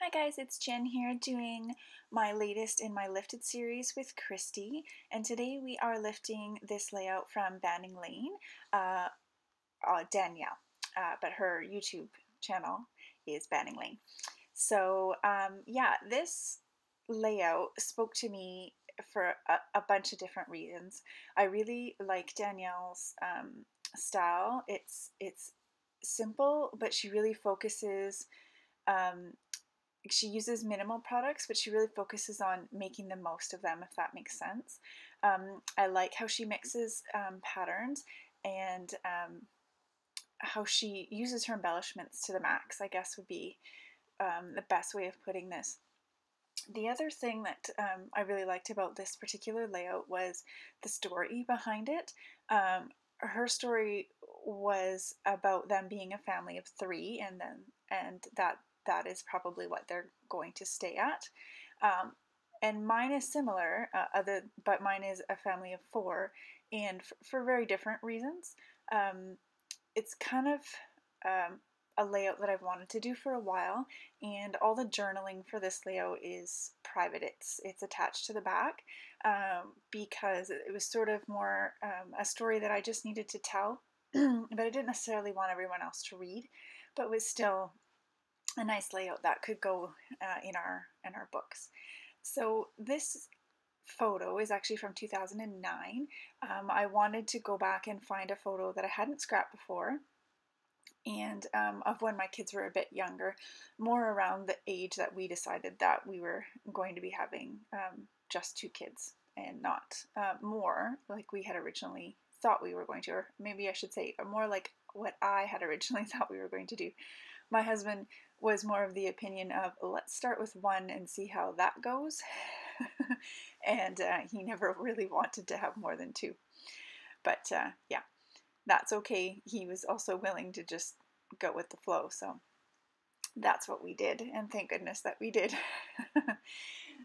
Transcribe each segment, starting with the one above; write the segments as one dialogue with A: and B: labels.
A: Hi guys, it's Jen here doing my latest in my lifted series with Christy, and today we are lifting this layout from Banning Lane, Danielle, but her YouTube channel is Banning Lane. So yeah, this layout spoke to me for a bunch of different reasons. I really like Danielle's style. It's simple, but she really focuses she uses minimal products, but she really focuses on making the most of them, if that makes sense. I like how she mixes patterns and how she uses her embellishments to the max, I guess would be the best way of putting this. The other thing that I really liked about this particular layout was the story behind it. Her story was about them being a family of three, and that is probably what they're going to stay at. And mine is similar, but mine is a family of four, and for very different reasons. It's kind of a layout that I've wanted to do for a while, and all the journaling for this layout is private. It's attached to the back because it was sort of more a story that I just needed to tell, but I didn't necessarily want everyone else to read, but was still a nice layout that could go in our books. So this photo is actually from 2009. I wanted to go back and find a photo that I hadn't scrapped before, and of when my kids were a bit younger, more around the age that we decided that we were going to be having just two kids and not more like we had originally thought we were going to, or maybe I should say more like what I had originally thought we were going to do. My husband was more of the opinion of let's start with one and see how that goes. And he never really wanted to have more than two. But yeah, that's okay. He was also willing to just go with the flow. So that's what we did. And thank goodness that we did.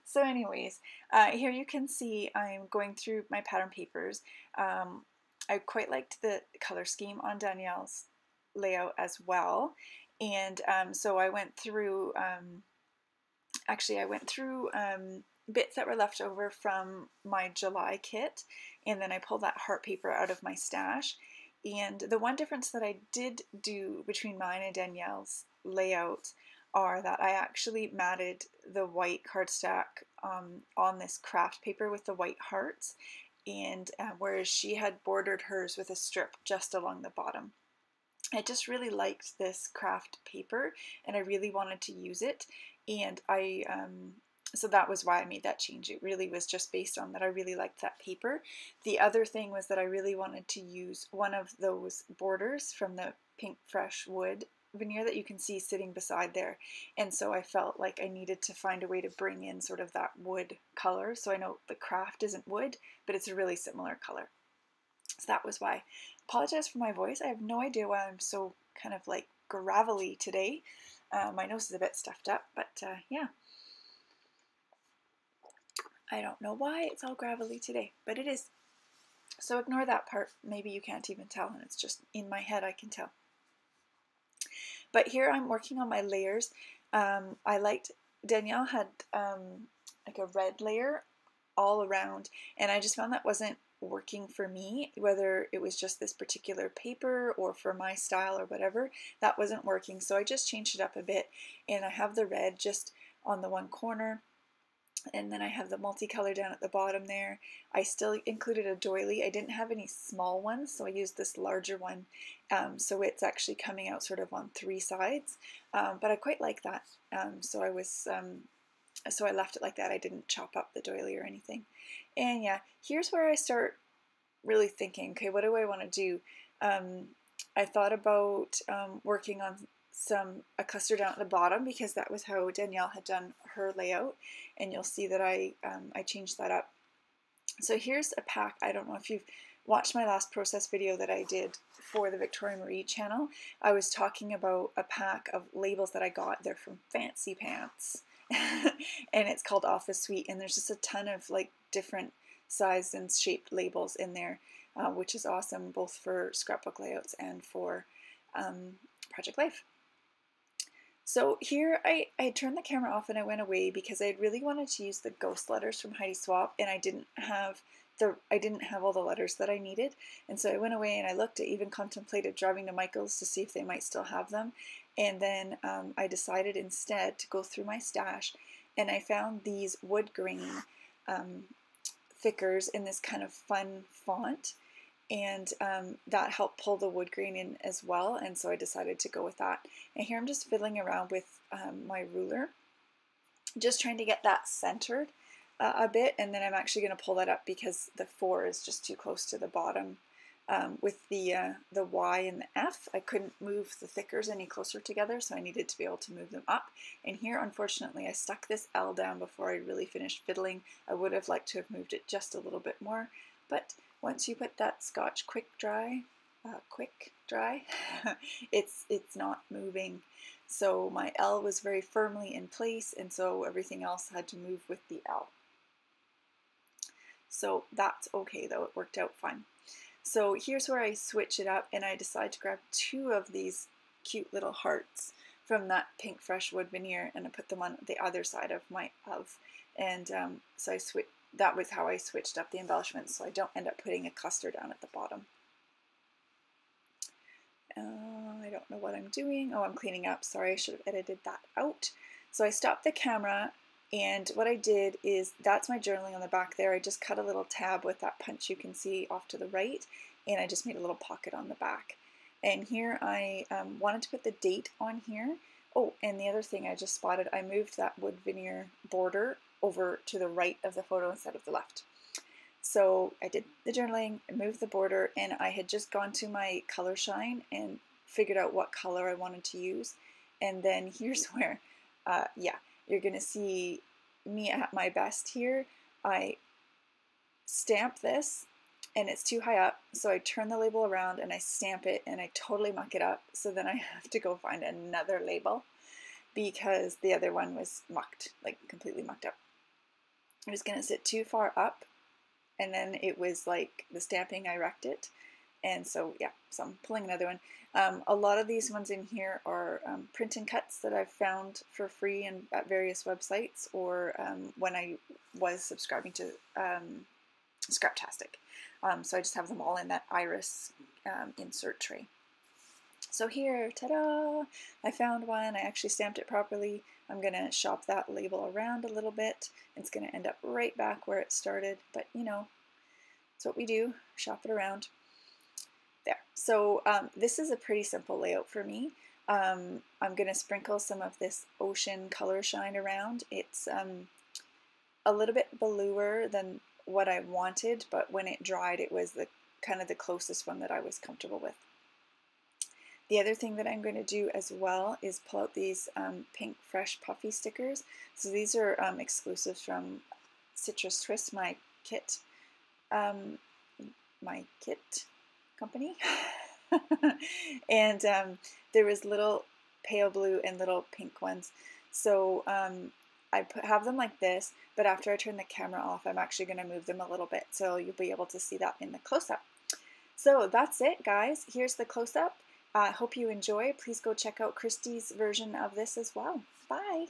A: So anyways, here you can see I'm going through my pattern papers. I quite liked the color scheme on Danielle's layout as well. And so I went through, bits that were left over from my July kit, and then I pulled that heart paper out of my stash. And the one difference that I did do between mine and Danielle's layout are that I actually matted the white cardstock on this craft paper with the white hearts, and whereas she had bordered hers with a strip just along the bottom. I just really liked this craft paper and I really wanted to use it, and so that was why I made that change. It really was just based on that I really liked that paper. The other thing was that I really wanted to use one of those borders from the Pink Fresh Wood veneer that you can see sitting beside there, and so I felt like I needed to find a way to bring in sort of that wood color. So I know the craft isn't wood, but it's a really similar color. So that was why. Apologize for my voice. I have no idea why I'm so kind of like gravelly today. My nose is a bit stuffed up, but yeah. I don't know why it's all gravelly today, but it is. So ignore that part. Maybe you can't even tell, and it's just in my head I can tell. But here I'm working on my layers. I liked, Danielle had like a red layer all around, and I just found that wasn't working for me, whether it was just this particular paper or for my style or whatever, that wasn't working. So I just changed it up a bit, and I have the red just on the one corner, and then I have the multicolor down at the bottom there. I still included a doily. I didn't have any small ones, so I used this larger one, so it's actually coming out sort of on three sides, but I quite like that. So I left it like that. I didn't chop up the doily or anything. And yeah, here's where I start really thinking, okay, what do I want to do? I thought about working on a cluster down at the bottom, because that was how Danielle had done her layout, and you'll see that I changed that up. So here's a pack. I don't know if you've watched my last process video that I did for the Victoria Marie channel. I was talking about a pack of labels that I got. They're from Fancy Pants. And it's called Office Suite, and there's just a ton of like different sized and shaped labels in there, which is awesome, both for scrapbook layouts and for Project Life. So here I turned the camera off and I went away because I really wanted to use the ghost letters from Heidi Swap, and I didn't have all the letters that I needed. And so I went away and I looked. I even contemplated driving to Michael's to see if they might still have them. And then I decided instead to go through my stash, and I found these wood grain thickers in this kind of fun font, and that helped pull the wood grain in as well, and so I decided to go with that. And here I'm just fiddling around with my ruler, just trying to get that centered a bit, and then I'm actually going to pull that up because the 4 is just too close to the bottom. With the Y and the F, I couldn't move the thickers any closer together, so I needed to be able to move them up. And here, unfortunately, I stuck this L down before I really finished fiddling. I would have liked to have moved it just a little bit more, but once you put that Scotch quick dry, it's not moving. So my L was very firmly in place, and so everything else had to move with the L. So that's okay though, it worked out fine. So here's where I switch it up, and I decide to grab 2 of these cute little hearts from that pink fresh wood veneer, and I put them on the other side of my of. And so that was how I switched up the embellishments, so I don't end up putting a cluster down at the bottom. I don't know what I'm doing. Oh, I'm cleaning up. Sorry, I should have edited that out. So I stopped the camera, and what I did is, that's my journaling on the back there. I just cut a little tab with that punch you can see off to the right, and I just made a little pocket on the back. And here I wanted to put the date on here. Oh, and the other thing I just spotted, I moved that wood veneer border over to the right of the photo instead of the left. So I did the journaling, I moved the border, and I had just gone to my color shine and figured out what color I wanted to use. And then here's where, yeah, you're gonna see me at my best here. I stamp this, and it's too high up, so I turn the label around and I stamp it, and I totally muck it up. So then I have to go find another label because the other one was mucked, like completely mucked up. It was gonna sit too far up, and then it was like the stamping, I wrecked it. And so yeah, so I'm pulling another one. A lot of these ones in here are print and cuts that I've found for free and at various websites, or when I was subscribing to Scraptastic. So I just have them all in that iris insert tray. So here, ta-da! I found one. I actually stamped it properly. I'm going to shop that label around a little bit. It's going to end up right back where it started, but you know, it's what we do, shop it around. There. So this is a pretty simple layout for me. I'm going to sprinkle some of this ocean color shine around. It's a little bit bluer than what I wanted, but when it dried, it was the kind of the closest one that I was comfortable with. The other thing that I'm going to do as well is pull out these pink fresh puffy stickers. So these are exclusives from Citrus Twist, my kit company. And there was little pale blue and little pink ones. So I have them like this, but after I turn the camera off, I'm actually going to move them a little bit, so you'll be able to see that in the close-up. So that's it, guys. Here's the close-up. I hope you enjoy. Please go check out Christy's version of this as well. Bye!